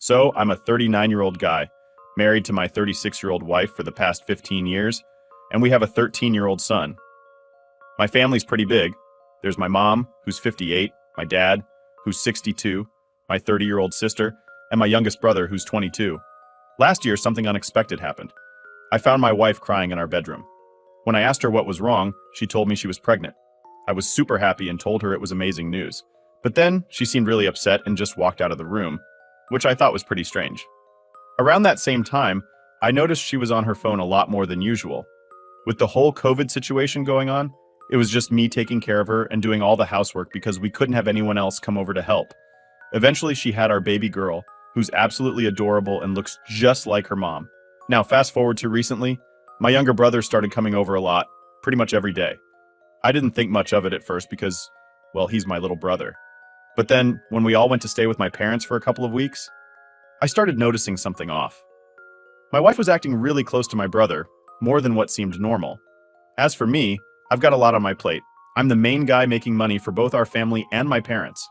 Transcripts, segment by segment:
So, I'm a 39-year-old guy, married to my 36-year-old wife for the past 15 years, and we have a 13-year-old son. My family's pretty big. There's my mom, who's 58, my dad, who's 62, my 30-year-old sister, and my youngest brother, who's 22. Last year, something unexpected happened. I found my wife crying in our bedroom. When I asked her what was wrong, she told me she was pregnant. I was super happy and told her it was amazing news. But then, she seemed really upset and just walked out of the room, which I thought was pretty strange. Around that same time, I noticed she was on her phone a lot more than usual. With the whole COVID situation going on, it was just me taking care of her and doing all the housework because we couldn't have anyone else come over to help. Eventually, she had our baby girl, who's absolutely adorable and looks just like her mom. Now, fast forward to recently, my younger brother started coming over a lot, pretty much every day. I didn't think much of it at first because, well, he's my little brother. But then, when we all went to stay with my parents for a couple of weeks, I started noticing something off. My wife was acting really close to my brother, more than what seemed normal. As for me, I've got a lot on my plate. I'm the main guy making money for both our family and my parents.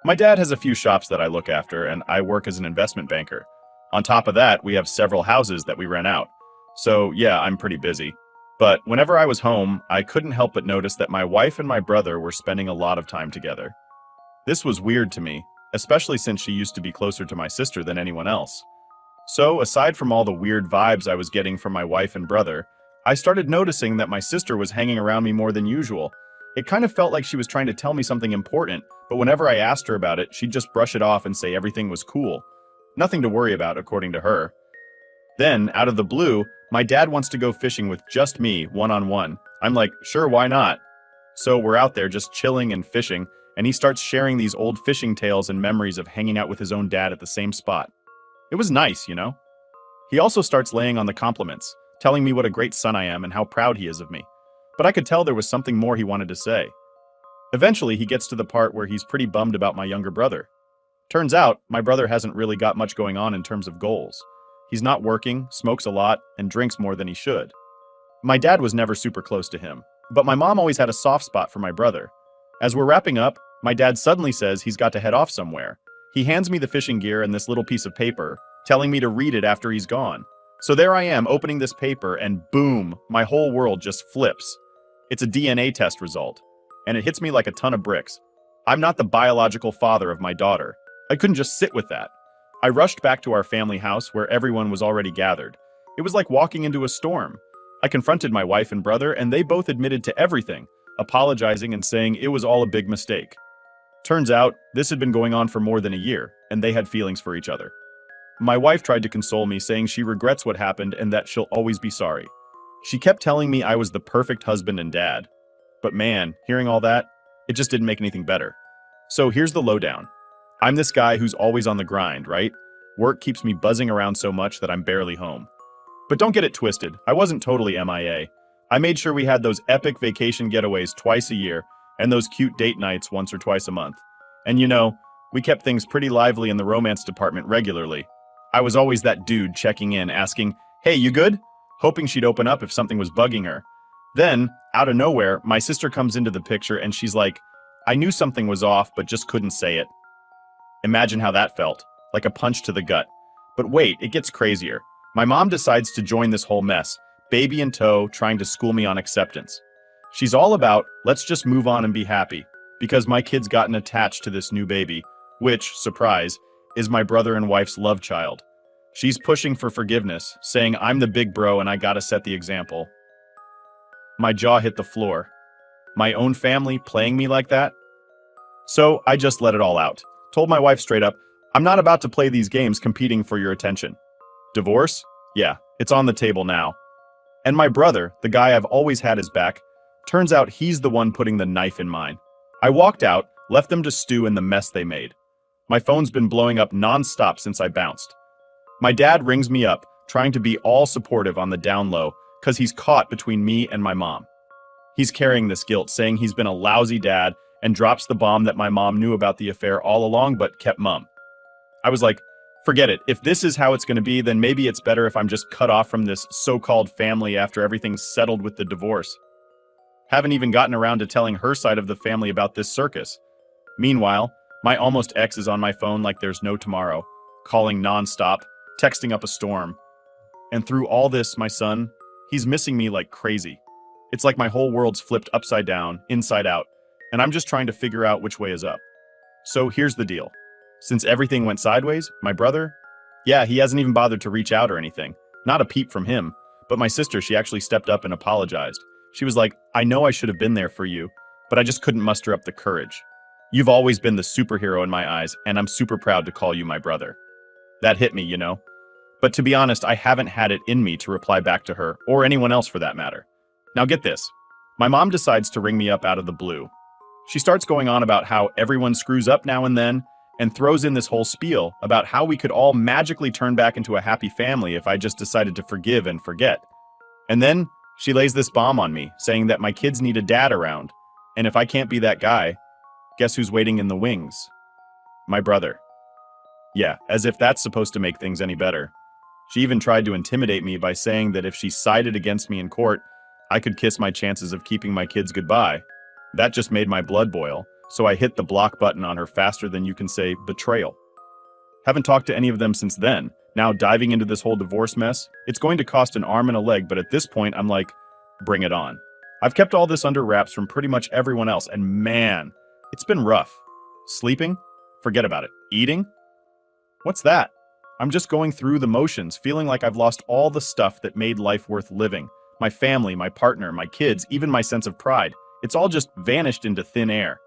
My dad has a few shops that I look after, and I work as an investment banker. On top of that, we have several houses that we rent out. So yeah, I'm pretty busy. But whenever I was home, I couldn't help but notice that my wife and my brother were spending a lot of time together. This was weird to me, especially since she used to be closer to my sister than anyone else. So, aside from all the weird vibes I was getting from my wife and brother, I started noticing that my sister was hanging around me more than usual. It kind of felt like she was trying to tell me something important, but whenever I asked her about it, she'd just brush it off and say everything was cool. Nothing to worry about, according to her. Then, out of the blue, my dad wants to go fishing with just me, one-on-one. I'm like, sure, why not? So we're out there just chilling and fishing, and he starts sharing these old fishing tales and memories of hanging out with his own dad at the same spot. It was nice, you know? He also starts laying on the compliments, telling me what a great son I am and how proud he is of me. But I could tell there was something more he wanted to say. Eventually, he gets to the part where he's pretty bummed about my younger brother. Turns out, my brother hasn't really got much going on in terms of goals. He's not working, smokes a lot, and drinks more than he should. My dad was never super close to him, but my mom always had a soft spot for my brother. As we're wrapping up, my dad suddenly says he's got to head off somewhere. He hands me the fishing gear and this little piece of paper, telling me to read it after he's gone. So there I am, opening this paper, and boom, my whole world just flips. It's a DNA test result, and it hits me like a ton of bricks. I'm not the biological father of my daughter. I couldn't just sit with that. I rushed back to our family house where everyone was already gathered. It was like walking into a storm. I confronted my wife and brother, and they both admitted to everything, apologizing and saying it was all a big mistake. Turns out, this had been going on for more than a year, and they had feelings for each other. My wife tried to console me, saying she regrets what happened and that she'll always be sorry. She kept telling me I was the perfect husband and dad. But man, hearing all that, it just didn't make anything better. So here's the lowdown. I'm this guy who's always on the grind, right? Work keeps me buzzing around so much that I'm barely home. But don't get it twisted, I wasn't totally MIA. I made sure we had those epic vacation getaways twice a year, and those cute date nights once or twice a month. And you know, we kept things pretty lively in the romance department regularly. I was always that dude checking in, asking, "Hey, you good?" Hoping she'd open up if something was bugging her. Then, out of nowhere, my sister comes into the picture and she's like, "I knew something was off, but just couldn't say it." Imagine how that felt, like a punch to the gut. But wait, it gets crazier. My mom decides to join this whole mess, baby in tow, trying to school me on acceptance. She's all about, let's just move on and be happy, because my kid's gotten attached to this new baby, which, surprise, is my brother and wife's love child. She's pushing for forgiveness, saying I'm the big bro and I gotta set the example. My jaw hit the floor. My own family playing me like that? So I just let it all out. Told my wife straight up, I'm not about to play these games competing for your attention. Divorce? Yeah, it's on the table now. And my brother, the guy I've always had his back, turns out he's the one putting the knife in mine. I walked out, left them to stew in the mess they made. My phone's been blowing up non-stop since I bounced. My dad rings me up, trying to be all supportive on the down low, cause he's caught between me and my mom. He's carrying this guilt, saying he's been a lousy dad, and drops the bomb that my mom knew about the affair all along but kept mum. I was like, forget it, if this is how it's gonna be, then maybe it's better if I'm just cut off from this so-called family after everything's settled with the divorce. Haven't even gotten around to telling her side of the family about this circus. Meanwhile, my almost ex is on my phone like there's no tomorrow, calling nonstop, texting up a storm. And through all this, my son, he's missing me like crazy. It's like my whole world's flipped upside down, inside out, and I'm just trying to figure out which way is up. So here's the deal. Since everything went sideways, my brother, yeah, he hasn't even bothered to reach out or anything. Not a peep from him. But my sister, she actually stepped up and apologized. She was like, I know I should have been there for you, but I just couldn't muster up the courage. You've always been the superhero in my eyes, and I'm super proud to call you my brother. That hit me, you know? But to be honest, I haven't had it in me to reply back to her, or anyone else for that matter. Now get this. My mom decides to ring me up out of the blue. She starts going on about how everyone screws up now and then, and throws in this whole spiel about how we could all magically turn back into a happy family if I just decided to forgive and forget. And then she lays this bomb on me, saying that my kids need a dad around, and if I can't be that guy, guess who's waiting in the wings? My brother. Yeah, as if that's supposed to make things any better. She even tried to intimidate me by saying that if she sided against me in court, I could kiss my chances of keeping my kids goodbye. That just made my blood boil, so I hit the block button on her faster than you can say betrayal. Haven't talked to any of them since then. Now diving into this whole divorce mess, it's going to cost an arm and a leg, but at this point I'm like, bring it on. I've kept all this under wraps from pretty much everyone else, and man, it's been rough. Sleeping? Forget about it. Eating? What's that? I'm just going through the motions, feeling like I've lost all the stuff that made life worth living. My family, my partner, my kids, even my sense of pride. It's all just vanished into thin air.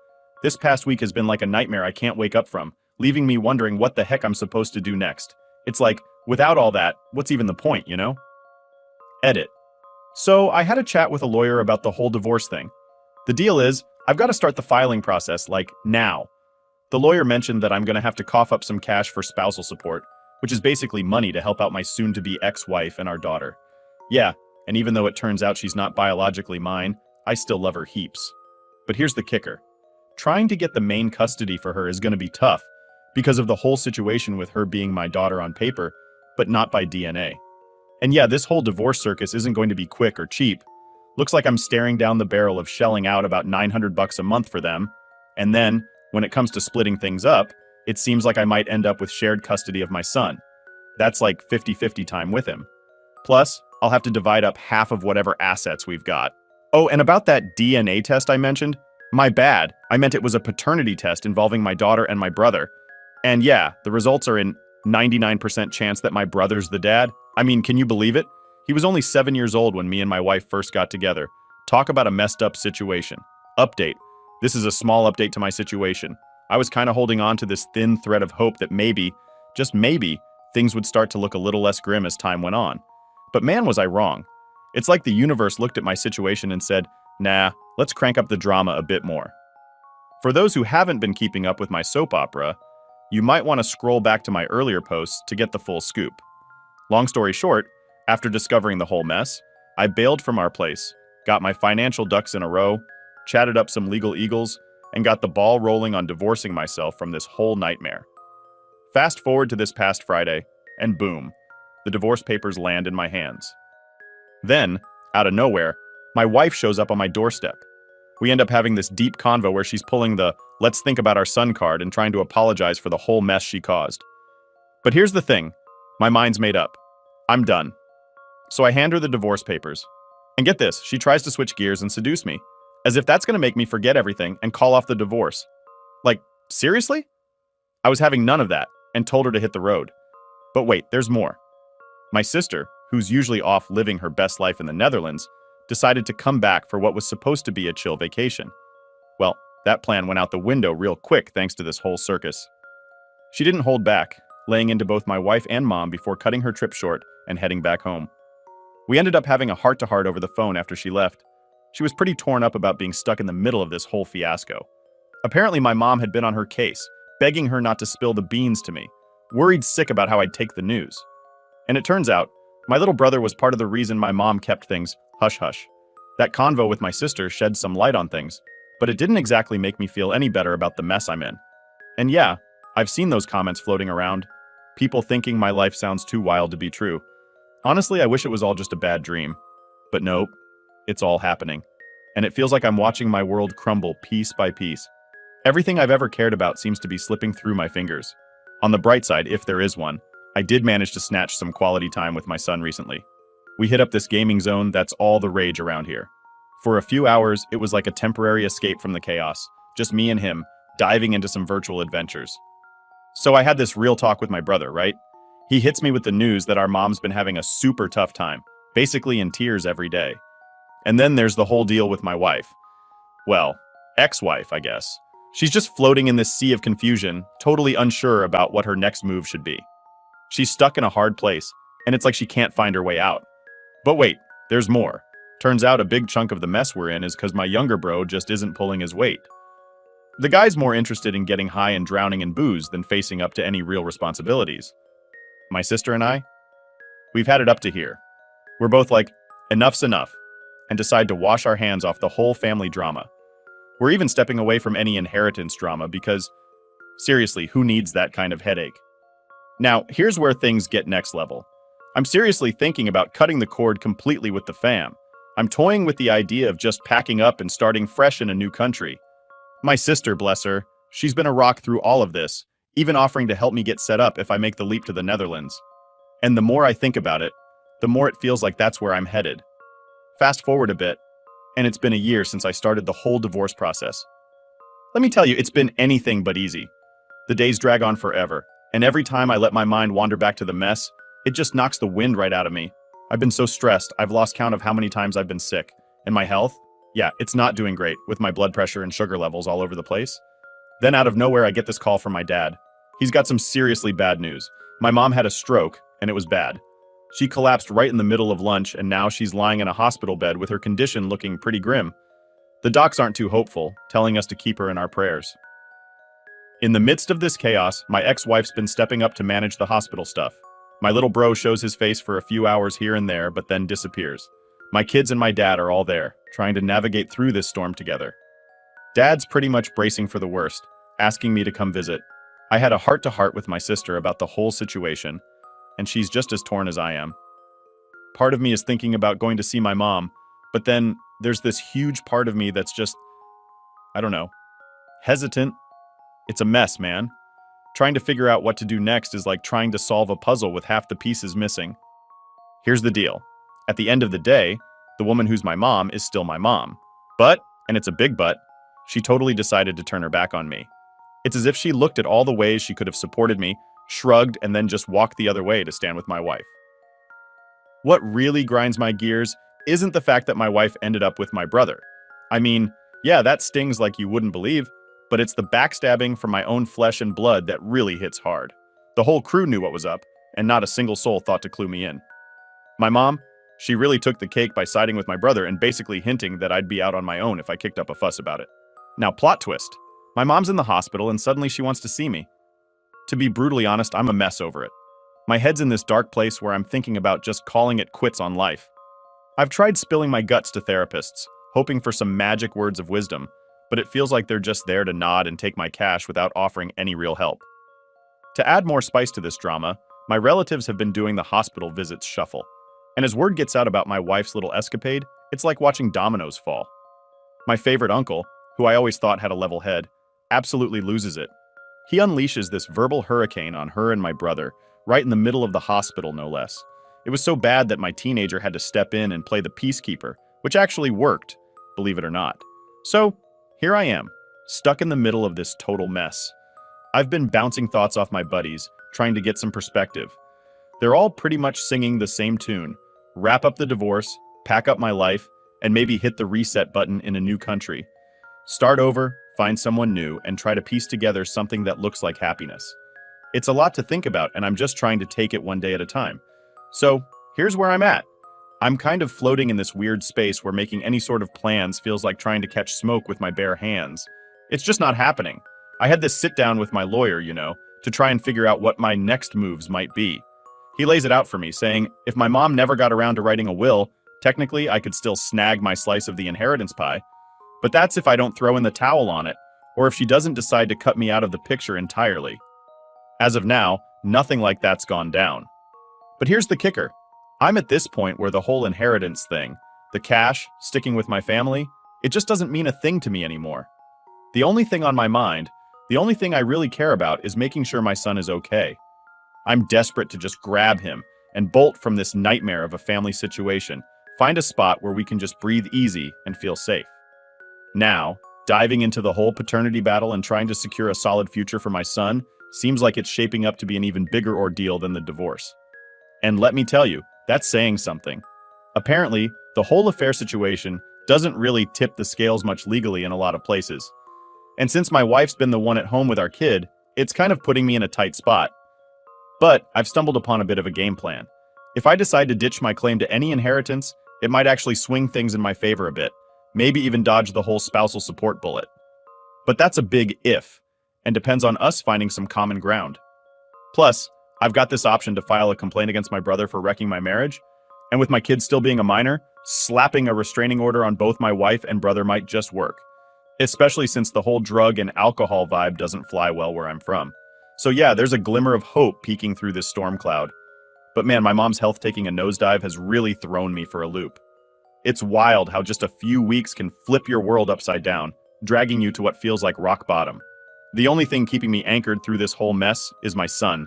This past week has been like a nightmare I can't wake up from, leaving me wondering what the heck I'm supposed to do next. It's like, without all that, what's even the point, you know? Edit. So I had a chat with a lawyer about the whole divorce thing. The deal is, I've got to start the filing process, like, now. The lawyer mentioned that I'm going to have to cough up some cash for spousal support, which is basically money to help out my soon-to-be ex-wife and our daughter. Yeah, and even though it turns out she's not biologically mine, I still love her heaps. But here's the kicker. Trying to get the main custody for her is going to be tough, because of the whole situation with her being my daughter on paper, but not by DNA. And yeah, this whole divorce circus isn't going to be quick or cheap. Looks like I'm staring down the barrel of shelling out about $900 a month for them, and then, when it comes to splitting things up, it seems like I might end up with shared custody of my son. That's like 50-50 time with him. Plus, I'll have to divide up half of whatever assets we've got. Oh, and about that DNA test I mentioned, my bad. I meant it was a paternity test involving my daughter and my brother. And yeah, the results are in 99% chance that my brother's the dad. I mean, can you believe it? He was only 7 years old when me and my wife first got together. Talk about a messed up situation. Update. This is a small update to my situation. I was kind of holding on to this thin thread of hope that maybe, just maybe, things would start to look a little less grim as time went on. But man, was I wrong. It's like the universe looked at my situation and said, nah, let's crank up the drama a bit more. For those who haven't been keeping up with my soap opera, you might want to scroll back to my earlier posts to get the full scoop. Long story short, after discovering the whole mess, I bailed from our place, got my financial ducks in a row, chatted up some legal eagles, and got the ball rolling on divorcing myself from this whole nightmare. Fast forward to this past Friday, and boom, the divorce papers land in my hands. Then, out of nowhere, my wife shows up on my doorstep. We end up having this deep convo where she's pulling the "let's think about our son" card and trying to apologize for the whole mess she caused. But here's the thing, my mind's made up. I'm done. So I hand her the divorce papers. And get this, she tries to switch gears and seduce me, as if that's gonna make me forget everything and call off the divorce. Like, seriously? I was having none of that and told her to hit the road. But wait, there's more. My sister, who's usually off living her best life in the Netherlands, decided to come back for what was supposed to be a chill vacation. Well, that plan went out the window real quick thanks to this whole circus. She didn't hold back, laying into both my wife and mom before cutting her trip short and heading back home. We ended up having a heart-to-heart over the phone after she left. She was pretty torn up about being stuck in the middle of this whole fiasco. Apparently my mom had been on her case, begging her not to spill the beans to me, worried sick about how I'd take the news. And it turns out, my little brother was part of the reason my mom kept things hush-hush. That convo with my sister shed some light on things, but it didn't exactly make me feel any better about the mess I'm in. And yeah, I've seen those comments floating around, people thinking my life sounds too wild to be true. Honestly, I wish it was all just a bad dream. But nope, it's all happening. And it feels like I'm watching my world crumble piece by piece. Everything I've ever cared about seems to be slipping through my fingers. On the bright side, if there is one, I did manage to snatch some quality time with my son recently. We hit up this gaming zone that's all the rage around here. For a few hours, it was like a temporary escape from the chaos, just me and him, diving into some virtual adventures. So I had this real talk with my brother, right? He hits me with the news that our mom's been having a super tough time, basically in tears every day. And then there's the whole deal with my wife. Well, ex-wife, I guess. She's just floating in this sea of confusion, totally unsure about what her next move should be. She's stuck in a hard place, and it's like she can't find her way out. But wait, there's more. Turns out a big chunk of the mess we're in is because my younger bro just isn't pulling his weight. The guy's more interested in getting high and drowning in booze than facing up to any real responsibilities. My sister and I, we've had it up to here. We're both like, enough's enough, and decide to wash our hands off the whole family drama. We're even stepping away from any inheritance drama because, seriously, who needs that kind of headache? Now, here's where things get next level. I'm seriously thinking about cutting the cord completely with the fam. I'm toying with the idea of just packing up and starting fresh in a new country. My sister, bless her, she's been a rock through all of this, even offering to help me get set up if I make the leap to the Netherlands. And the more I think about it, the more it feels like that's where I'm headed. Fast forward a bit, and it's been a year since I started the whole divorce process. Let me tell you, it's been anything but easy. The days drag on forever, and every time I let my mind wander back to the mess, it just knocks the wind right out of me. I've been so stressed, I've lost count of how many times I've been sick. And my health? Yeah, it's not doing great, with my blood pressure and sugar levels all over the place. Then out of nowhere, I get this call from my dad. He's got some seriously bad news. My mom had a stroke, and it was bad. She collapsed right in the middle of lunch, and now she's lying in a hospital bed with her condition looking pretty grim. The docs aren't too hopeful, telling us to keep her in our prayers. In the midst of this chaos, my ex-wife's been stepping up to manage the hospital stuff. My little bro shows his face for a few hours here and there, but then disappears. My kids and my dad are all there, trying to navigate through this storm together. Dad's pretty much bracing for the worst, asking me to come visit. I had a heart-to-heart with my sister about the whole situation, and she's just as torn as I am. Part of me is thinking about going to see my mom, but then there's this huge part of me that's just, I don't know, hesitant. It's a mess, man. Trying to figure out what to do next is like trying to solve a puzzle with half the pieces missing. Here's the deal. At the end of the day, the woman who's my mom is still my mom. But, and it's a big but, she totally decided to turn her back on me. It's as if she looked at all the ways she could have supported me, shrugged, and then just walked the other way to stand with my wife. What really grinds my gears isn't the fact that my wife ended up with my brother. I mean, yeah, that stings like you wouldn't believe, but it's the backstabbing from my own flesh and blood that really hits hard. The whole crew knew what was up, and not a single soul thought to clue me in. My mom, she really took the cake by siding with my brother and basically hinting that I'd be out on my own if I kicked up a fuss about it. Now, plot twist. My mom's in the hospital and suddenly she wants to see me. To be brutally honest, I'm a mess over it. My head's in this dark place where I'm thinking about just calling it quits on life. I've tried spilling my guts to therapists, hoping for some magic words of wisdom, but it feels like they're just there to nod and take my cash without offering any real help. To add more spice to this drama, my relatives have been doing the hospital visits shuffle. And as word gets out about my wife's little escapade, it's like watching dominoes fall. My favorite uncle, who I always thought had a level head, absolutely loses it. He unleashes this verbal hurricane on her and my brother, right in the middle of the hospital, no less. It was so bad that my teenager had to step in and play the peacekeeper, which actually worked, believe it or not. So, here I am, stuck in the middle of this total mess. I've been bouncing thoughts off my buddies, trying to get some perspective. They're all pretty much singing the same tune: wrap up the divorce, pack up my life, and maybe hit the reset button in a new country. Start over, find someone new, and try to piece together something that looks like happiness. It's a lot to think about, and I'm just trying to take it one day at a time. So, here's where I'm at. I'm kind of floating in this weird space where making any sort of plans feels like trying to catch smoke with my bare hands. It's just not happening. I had this sit down with my lawyer, to try and figure out what my next moves might be. He lays it out for me, saying if my mom never got around to writing a will, technically I could still snag my slice of the inheritance pie. But that's if I don't throw in the towel on it, or if she doesn't decide to cut me out of the picture entirely. As of now, nothing like that's gone down. But here's the kicker. I'm at this point where the whole inheritance thing, the cash, sticking with my family, it just doesn't mean a thing to me anymore. The only thing on my mind, The only thing I really care about is making sure my son is okay. I'm desperate to just grab him and bolt from this nightmare of a family situation, find a spot where we can just breathe easy and feel safe. Now, diving into the whole paternity battle and trying to secure a solid future for my son seems like it's shaping up to be an even bigger ordeal than the divorce. And let me tell you, that's saying something. Apparently, the whole affair situation doesn't really tip the scales much legally in a lot of places. And since my wife's been the one at home with our kid, it's kind of putting me in a tight spot. But I've stumbled upon a bit of a game plan. If I decide to ditch my claim to any inheritance, it might actually swing things in my favor a bit, maybe even dodge the whole spousal support bullet. But that's a big if, and depends on us finding some common ground. Plus, I've got this option to file a complaint against my brother for wrecking my marriage, and with my kid still being a minor, slapping a restraining order on both my wife and brother might just work, especially since the whole drug and alcohol vibe doesn't fly well where I'm from. So yeah, there's a glimmer of hope peeking through this storm cloud. But man, my mom's health taking a nosedive has really thrown me for a loop. It's wild how just a few weeks can flip your world upside down, dragging you to what feels like rock bottom. The only thing keeping me anchored through this whole mess is my son.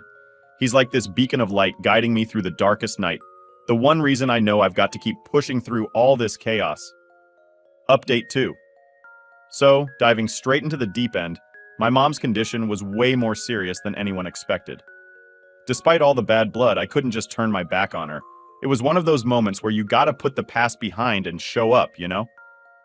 He's like this beacon of light guiding me through the darkest night. The one reason I know I've got to keep pushing through all this chaos. Update 2. So, diving straight into the deep end, my mom's condition was way more serious than anyone expected. Despite all the bad blood, I couldn't just turn my back on her. It was one of those moments where you gotta put the past behind and show up, you know?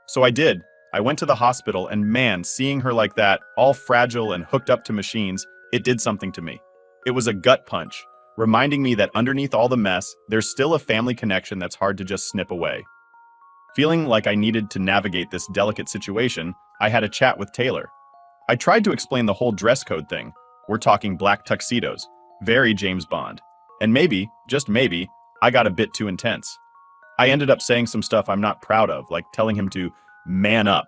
So I did. I went to the hospital, and man, seeing her like that, all fragile and hooked up to machines, it did something to me. It was a gut punch, reminding me that underneath all the mess, there's still a family connection that's hard to just snip away. Feeling like I needed to navigate this delicate situation, I had a chat with Taylor. I tried to explain the whole dress code thing. We're talking black tuxedos, very James Bond. And maybe, just maybe, I got a bit too intense. I ended up saying some stuff I'm not proud of, like telling him to man up,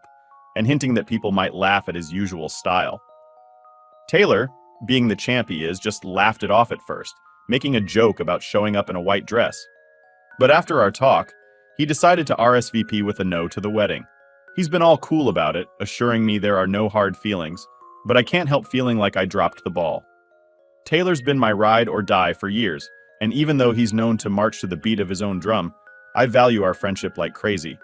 and hinting that people might laugh at his usual style. Taylor, being the champ he is, just laughed it off at first, making a joke about showing up in a white dress. But after our talk, he decided to RSVP with a no to the wedding. He's been all cool about it, assuring me there are no hard feelings, but I can't help feeling like I dropped the ball. Taylor's been my ride or die for years, and even though he's known to march to the beat of his own drum, I value our friendship like crazy.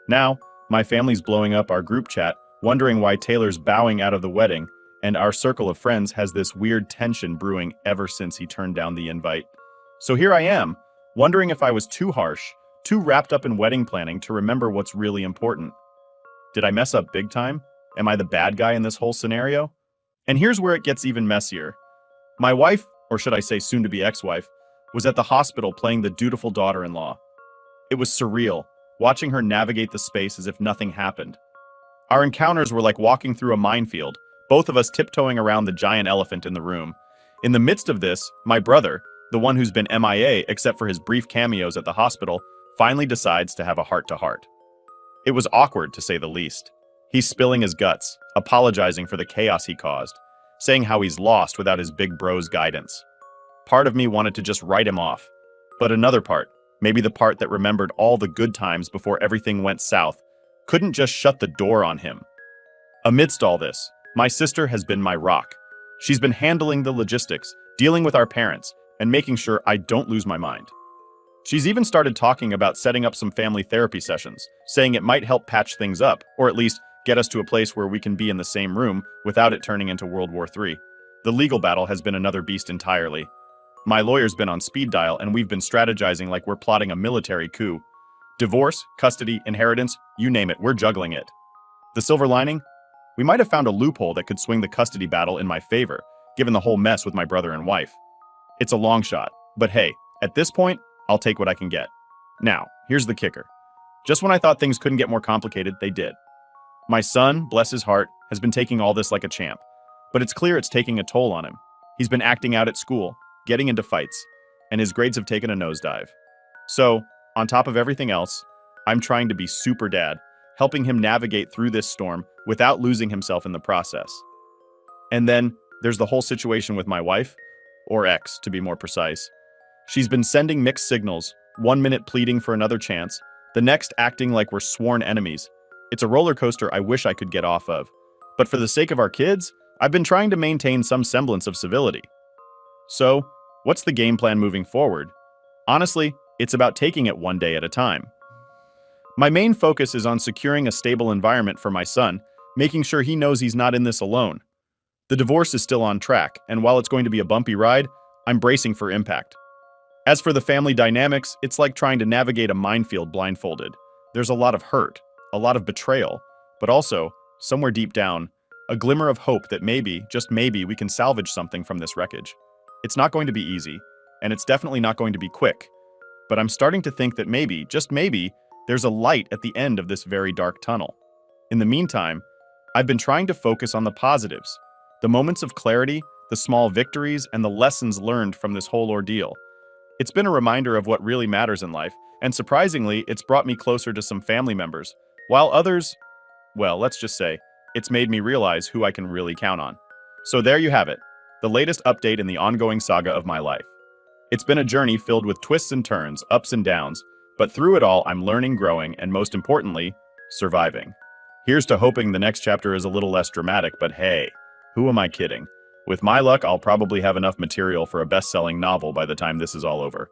Now, my family's blowing up our group chat, wondering why Taylor's bowing out of the wedding, and our circle of friends has this weird tension brewing ever since he turned down the invite. So here I am, wondering if I was too harsh, too wrapped up in wedding planning to remember what's really important. Did I mess up big time? Am I the bad guy in this whole scenario? And here's where it gets even messier. My wife, or should I say soon-to-be ex-wife, was at the hospital playing the dutiful daughter-in-law. It was surreal, watching her navigate the space as if nothing happened. Our encounters were like walking through a minefield, both of us tiptoeing around the giant elephant in the room. In the midst of this, my brother, the one who's been MIA except for his brief cameos at the hospital, finally decides to have a heart-to-heart. It was awkward, to say the least. He's spilling his guts, apologizing for the chaos he caused, saying how he's lost without his big bro's guidance. Part of me wanted to just write him off. But another part, maybe the part that remembered all the good times before everything went south, couldn't just shut the door on him. Amidst all this, my sister has been my rock. She's been handling the logistics, dealing with our parents, and making sure I don't lose my mind. She's even started talking about setting up some family therapy sessions, saying it might help patch things up, or at least get us to a place where we can be in the same room without it turning into World War III. The legal battle has been another beast entirely. My lawyer's been on speed dial, and we've been strategizing like we're plotting a military coup. Divorce, custody, inheritance, you name it, we're juggling it. The silver lining? We might have found a loophole that could swing the custody battle in my favor, given the whole mess with my brother and wife. It's a long shot, but hey, at this point, I'll take what I can get. Now, here's the kicker. Just when I thought things couldn't get more complicated, they did. My son, bless his heart, has been taking all this like a champ, but it's clear it's taking a toll on him. He's been acting out at school, getting into fights, and his grades have taken a nosedive. So, on top of everything else, I'm trying to be super dad, helping him navigate through this storm without losing himself in the process. And then, there's the whole situation with my wife, or ex, to be more precise. She's been sending mixed signals, 1 minute pleading for another chance, the next acting like we're sworn enemies. It's a roller coaster I wish I could get off of. But for the sake of our kids, I've been trying to maintain some semblance of civility. So, what's the game plan moving forward? Honestly, it's about taking it one day at a time. My main focus is on securing a stable environment for my son, making sure he knows he's not in this alone. The divorce is still on track, and while it's going to be a bumpy ride, I'm bracing for impact. As for the family dynamics, it's like trying to navigate a minefield blindfolded. There's a lot of hurt, a lot of betrayal, but also, somewhere deep down, a glimmer of hope that maybe, just maybe, we can salvage something from this wreckage. It's not going to be easy, and it's definitely not going to be quick, but I'm starting to think that maybe, just maybe, there's a light at the end of this very dark tunnel. In the meantime, I've been trying to focus on the positives, the moments of clarity, the small victories, and the lessons learned from this whole ordeal. It's been a reminder of what really matters in life, and surprisingly, it's brought me closer to some family members, while others, well, let's just say, it's made me realize who I can really count on. So there you have it, the latest update in the ongoing saga of my life. It's been a journey filled with twists and turns, ups and downs, but through it all, I'm learning, growing, and most importantly, surviving. Here's to hoping the next chapter is a little less dramatic, but hey, who am I kidding? With my luck, I'll probably have enough material for a best-selling novel by the time this is all over.